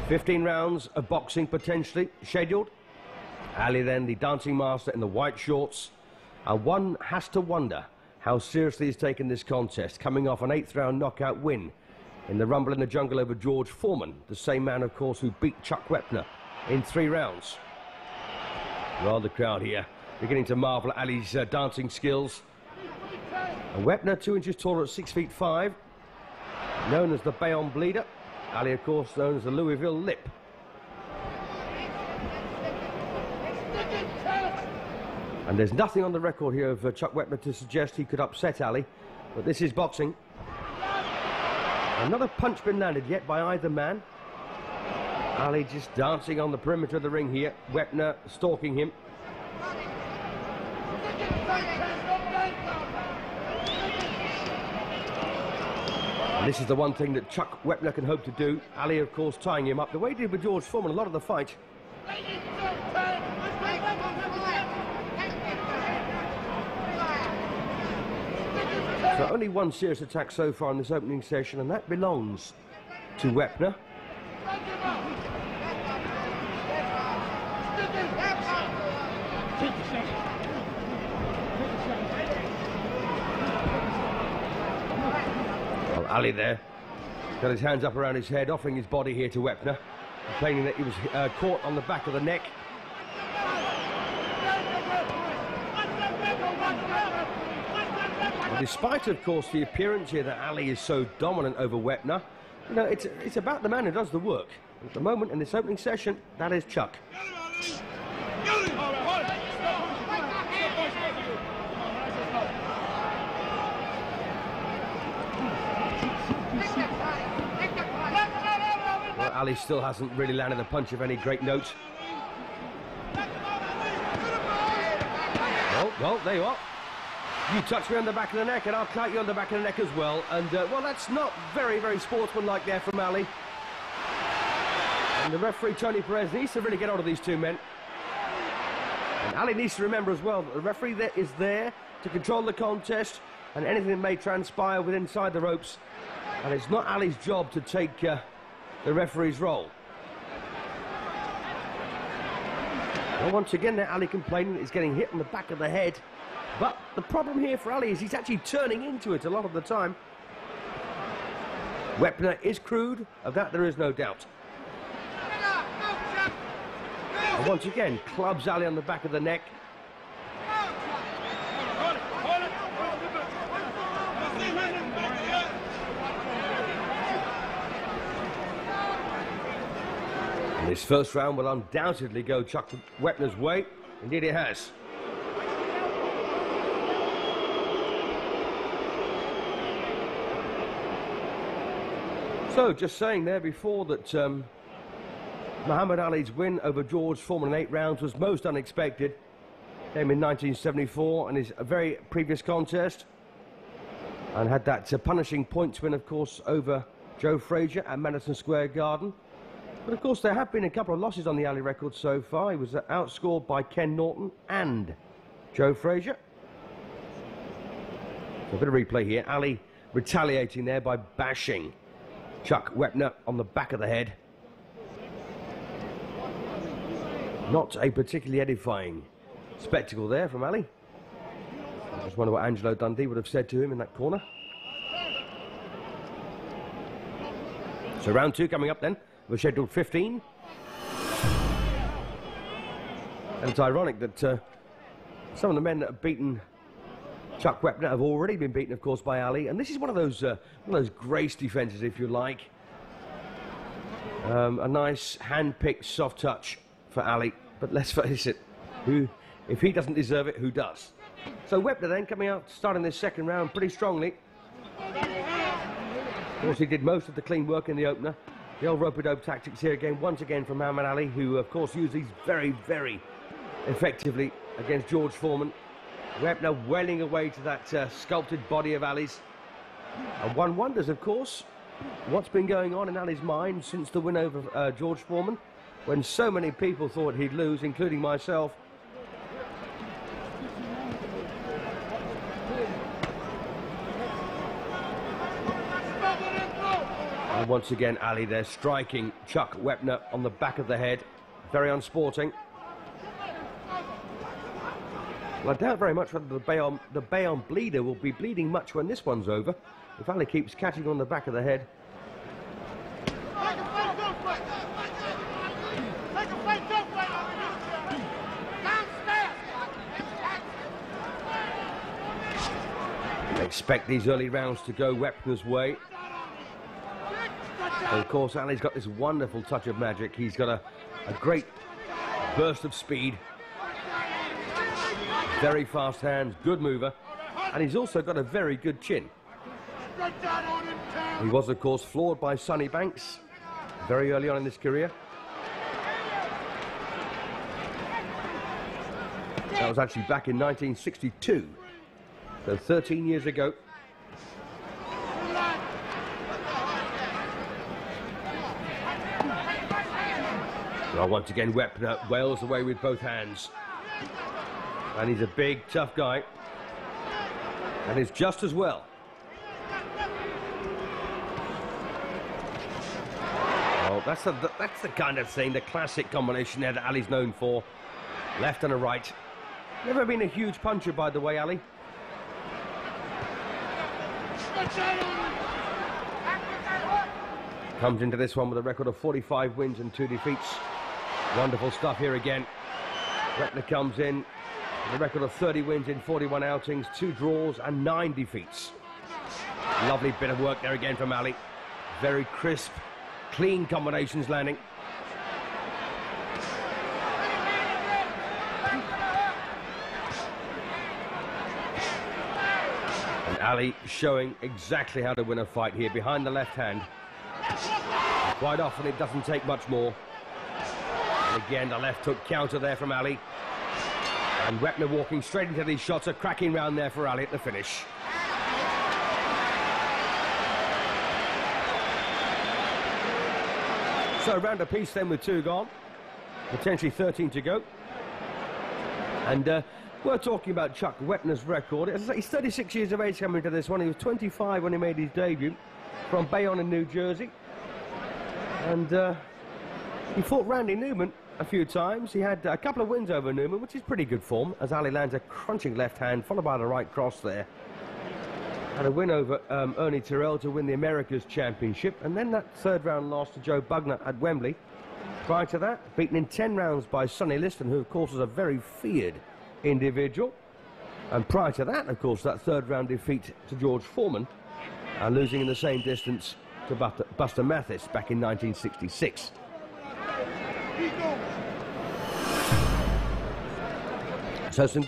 15 rounds of boxing potentially scheduled. Ali then, the dancing master in the white shorts. And one has to wonder how seriously he's taken this contest, coming off an 8th round knockout win in the Rumble in the Jungle over George Foreman, the same man, of course, who beat Chuck Wepner in 3 rounds. Well, the crowd here beginning to marvel at Ali's dancing skills. And Wepner, 2 inches taller at 6'5", known as the Bayonne Bleeder. Ali, of course, known as the Louisville Lip. And there's nothing on the record here of Chuck Wepner to suggest he could upset Ali, but this is boxing. Another punch been landed yet by either man. Ali just dancing on the perimeter of the ring here. Wepner stalking him. And this is the one thing that Chuck Wepner can hope to do. Ali, of course, tying him up the way he did with George Foreman a lot of the fight. So only one serious attack so far in this opening session, and that belongs to Wepner. Well, Ali there got his hands up around his head, offering his body here to Wepner, complaining that he was caught on the back of the neck. Despite, of course, the appearance here that Ali is so dominant over Wepner, you know, it's about the man who does the work. At the moment, in this opening session, that is Chuck. Well, Ali still hasn't really landed a punch of any great note. Well, there you are. You touch me on the back of the neck and I'll cut you on the back of the neck as well. And, well, that's not very, very sportsmanlike there from Ali. And the referee, Tony Perez, needs to really get on to these two men. And Ali needs to remember as well that the referee there is there to control the contest and anything that may transpire within inside the ropes. And it's not Ali's job to take the referee's role. Well, once again, there, Ali complaining that he's getting hit on the back of the head. But the problem here for Ali is he's actually turning into it a lot of the time. Wepner is crude, of that there is no doubt. And once again, clubs Ali on the back of the neck. And this first round will undoubtedly go Chuck Wepner's way. Indeed it has. So, just saying there before that Muhammad Ali's win over George Foreman in 8 rounds was most unexpected. Came in 1974 in his very previous contest. And had that punishing points win, of course, over Joe Frazier at Madison Square Garden. But, of course, there have been a couple of losses on the Ali record so far. He was outscored by Ken Norton and Joe Frazier. So, a bit of replay here. Ali retaliating there by bashing Chuck Wepner on the back of the head. Not a particularly edifying spectacle there from Ali. I just wonder what Angelo Dundee would have said to him in that corner. So round 2 coming up then. We're scheduled 15. And it's ironic that some of the men that have beaten Chuck Wepner have already been beaten, of course, by Ali, and this is one of those grace defences, if you like. A nice hand-picked soft touch for Ali, but let's face it, if he doesn't deserve it, who does? So Wepner then coming out, starting this second round pretty strongly. Of course, he did most of the clean work in the opener. The old rope-a-dope tactics here again, once again from Muhammad Ali, who, of course, used these very, very effectively against George Foreman. Wepner welling away to that sculpted body of Ali's. And one wonders, of course, what's been going on in Ali's mind since the win over George Foreman, when so many people thought he'd lose, including myself. Once again, Ali there striking Chuck Wepner on the back of the head. Very unsporting. Well, I doubt very much whether the Bayonne bleeder will be bleeding much when this one's over. If Ali keeps catching on the back of the head. They expect these early rounds to go Wepner's way. And of course, Ali's got this wonderful touch of magic. He's got a great burst of speed. Very fast hands, good mover. And he's also got a very good chin. He was, of course, floored by Sonny Banks very early on in his career. That was actually back in 1962. So 13 years ago. Well, once again, Wepner wails away with both hands. And he's a big, tough guy. And he's just as well. Oh, that's the kind of thing, the classic combination there that Ali's known for. Left and a right. Never been a huge puncher, by the way, Ali. Comes into this one with a record of 45 wins and 2 defeats. Wonderful stuff here again. Wepner comes in with a record of 30 wins in 41 outings, 2 draws and 9 defeats. Lovely bit of work there again from Ali. Very crisp, clean combinations landing. And Ali showing exactly how to win a fight here behind the left hand. Quite often it doesn't take much more. And again, the left hook counter there from Ali. And Wepner walking straight into these shots. A cracking round there for Ali at the finish. So round apiece then with 2 gone. Potentially 13 to go. And we're talking about Chuck Wepner's record. He's 36 years of age coming to this one. He was 25 when he made his debut from Bayonne in New Jersey. And he fought Randy Newman a few times. He had a couple of wins over Newman, which is pretty good form, as Ali lands a crunching left hand, followed by the right cross there. Had a win over Ernie Terrell to win the Americas Championship, and then that 3rd round loss to Joe Bugner at Wembley. Prior to that, beaten in 10 rounds by Sonny Liston, who of course was a very feared individual. And prior to that, of course, that 3rd round defeat to George Foreman, and losing in the same distance to Buster Mathis back in 1966. So some good